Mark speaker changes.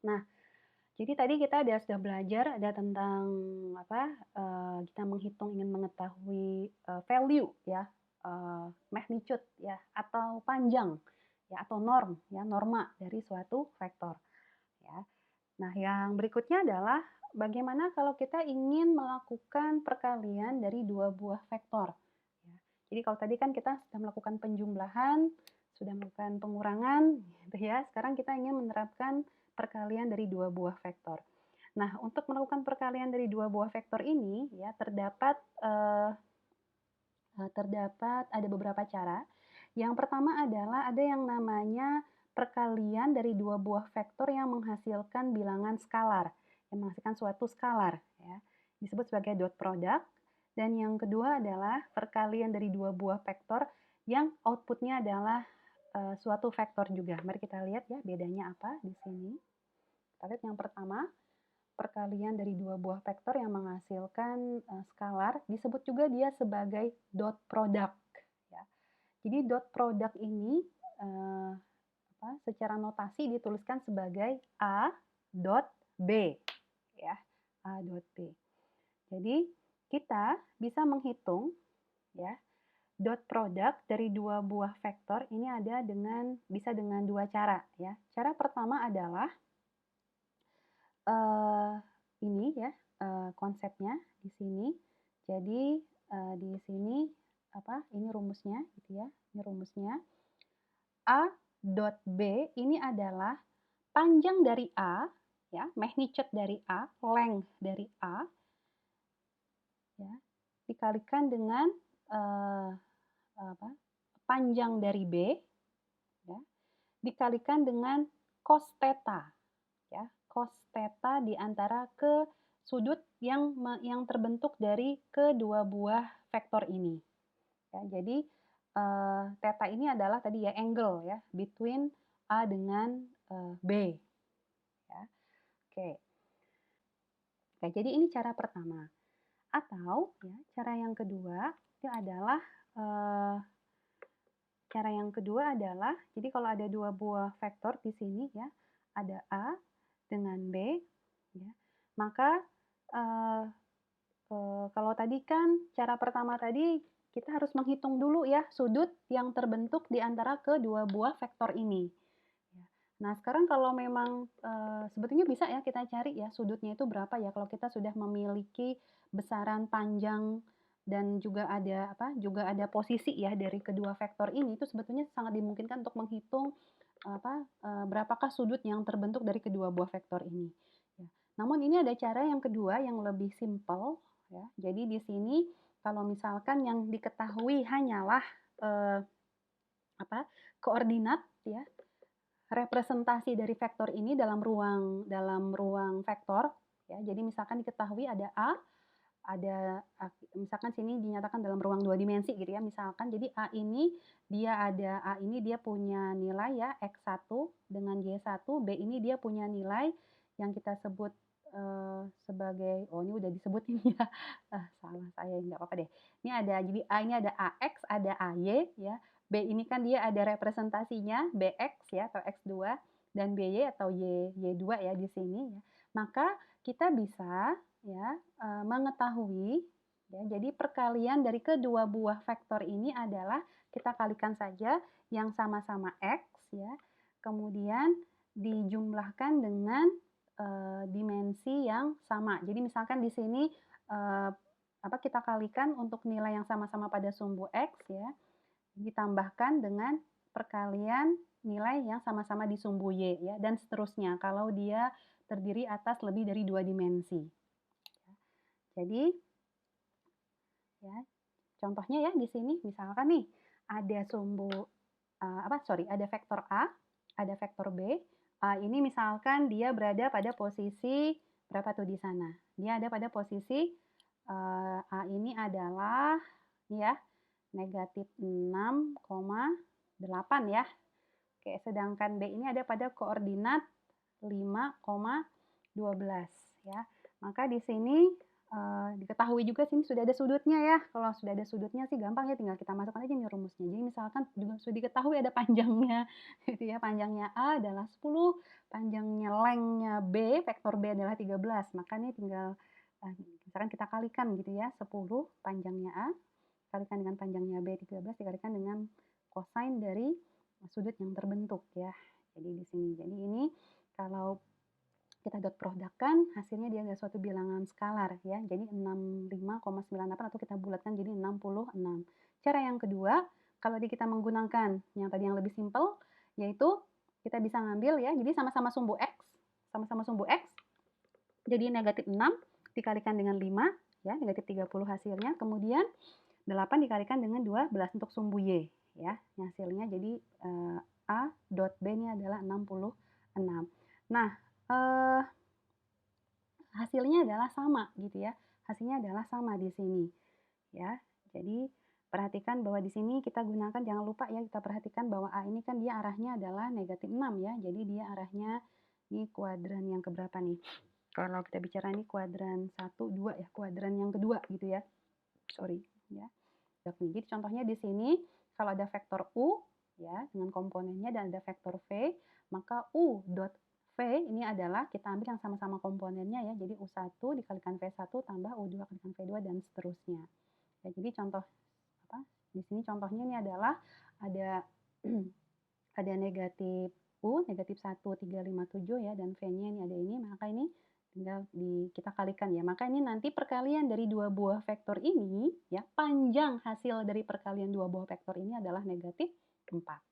Speaker 1: Nah, jadi tadi kita sudah belajar ada tentang apa, kita ingin mengetahui, value ya, magnitude ya, atau panjang ya, atau norm ya, norma dari suatu vektor ya. Nah, yang berikutnya adalah bagaimana kalau kita ingin melakukan perkalian dari dua buah vektor ya. Jadi kalau tadi kan kita sudah melakukan penjumlahan, sudah melakukan pengurangan gitu ya. Sekarang kita ingin menerapkan perkalian dari dua buah vektor. Nah, untuk melakukan perkalian dari dua buah vektor ini ya terdapat ada beberapa cara. Yang pertama adalah ada yang namanya perkalian dari dua buah vektor yang menghasilkan bilangan skalar, yang menghasilkan suatu skalar ya. Disebut sebagai dot product. Dan yang kedua adalah perkalian dari dua buah vektor yang outputnya adalah suatu vektor juga. Mari kita lihat ya bedanya apa di sini. Kita lihat yang pertama, perkalian dari dua buah vektor yang menghasilkan skalar disebut juga dia sebagai dot product ya. Jadi dot product ini secara notasi dituliskan sebagai A dot B ya, A dot B. Jadi kita bisa menghitung ya dot product dari dua buah vektor ini bisa dengan dua cara ya. Cara pertama adalah uh, ini ya konsepnya di sini. Jadi di sini ini rumusnya gitu ya. Ini rumusnya A dot B ini adalah panjang dari A ya, magnitude dari A, length dari A ya, dikalikan dengan panjang dari B ya, dikalikan dengan cos theta ya, cos theta di antara ke sudut yang terbentuk dari kedua buah vektor ini. Ya, jadi theta ini adalah tadi ya angle ya between A dengan B. Ya. Oke. Oke, jadi ini cara pertama. Atau ya, cara yang kedua itu adalah jadi kalau ada dua buah vektor di sini ya, ada A dengan B ya, maka kalau tadi kan cara pertama tadi kita harus menghitung dulu ya sudut yang terbentuk di antara kedua buah vektor ini. Ya. Nah, sekarang kalau memang sebetulnya bisa ya kita cari ya sudutnya itu berapa ya kalau kita sudah memiliki besaran panjang dan juga ada posisi ya dari kedua vektor ini, itu sebetulnya sangat dimungkinkan untuk menghitung berapakah sudut yang terbentuk dari kedua buah vektor ini. Ya. Namun ini ada cara yang kedua yang lebih simpel ya. Jadi di sini kalau misalkan yang diketahui hanyalah koordinat ya, representasi dari vektor ini dalam ruang vektor ya. Jadi misalkan diketahui ada misalkan sini dinyatakan dalam ruang dua dimensi gitu ya. Misalkan jadi A ini dia punya nilai ya X1 dengan Y1, B ini dia punya nilai yang kita sebut sebagai ini udah disebut ini ya. Salah saya nggak apa-apa deh. Ini ada jadi A ini ada AX, ada AY ya. B ini kan dia ada representasinya BX ya atau X2 dan BY atau Y2 ya di sini ya. Maka kita bisa ya mengetahui ya, jadi perkalian dari kedua buah vektor ini adalah kita kalikan saja yang sama-sama X ya. Kemudian dijumlahkan dengan dimensi yang sama. Jadi misalkan di sini kita kalikan untuk nilai yang sama-sama pada sumbu X ya, ditambahkan dengan perkalian nilai yang sama-sama di sumbu Y ya, dan seterusnya kalau dia terdiri atas lebih dari dua dimensi. Jadi ya, contohnya ya di sini misalkan nih ada ada vektor A, ada vektor B. A ini misalkan dia berada pada posisi berapa tuh di sana? Dia ada pada posisi A ini adalah ya negatif 6,8 ya. Oke, sedangkan B ini ada pada koordinat 5,12 ya. Maka di sini diketahui juga sini sudah ada sudutnya ya. Kalau sudah ada sudutnya sih gampang ya, tinggal kita masukkan aja nih rumusnya. Jadi misalkan juga sudah diketahui ada panjangnya gitu ya, panjangnya A adalah 10, panjangnya lengthnya B, vektor B adalah 13. Maka ini tinggal misalkan kita kalikan gitu ya, 10 panjangnya A kalikan dengan panjangnya B 13 dikalikan dengan cosine dari sudut yang terbentuk ya. Jadi di sini. Jadi ini kalau kita dot produkkan, hasilnya dia ada suatu bilangan skalar ya. Jadi 65,98 atau kita bulatkan jadi 66. Cara yang kedua, kalau kita menggunakan yang tadi yang lebih simpel, yaitu kita bisa ngambil ya, jadi sama-sama sumbu X, sama-sama sumbu X, jadi negatif 6 dikalikan dengan 5, ya, negatif 30 hasilnya, kemudian 8 dikalikan dengan 12 untuk sumbu Y, ya, hasilnya jadi A dot B ini adalah 66. Nah, hasilnya adalah sama gitu ya. Hasilnya adalah sama di sini ya. Jadi perhatikan bahwa di sini kita gunakan, jangan lupa ya, kita perhatikan bahwa A ini kan dia arahnya adalah negatif 6 ya. Jadi dia arahnya ini kuadran yang keberapa nih? Kalau kita bicara ini kuadran 1, 2 ya, kuadran yang kedua gitu ya. Sorry ya. Jadi contohnya di sini kalau ada vektor U ya dengan komponennya dan ada vektor V, maka U dot V ini adalah kita ambil yang sama-sama komponennya ya. Jadi U1 dikalikan V1 tambah U2 kalikan V2 dan seterusnya. Ya, jadi contoh apa? Di sini contohnya ini adalah ada ada negatif U, negatif 1,357 ya, dan V-nya ini ada ini, maka ini tinggal kita kalikan ya. Maka ini nanti perkalian dari dua buah vektor ini, ya, panjang hasil dari perkalian dua buah vektor ini adalah negatif 4.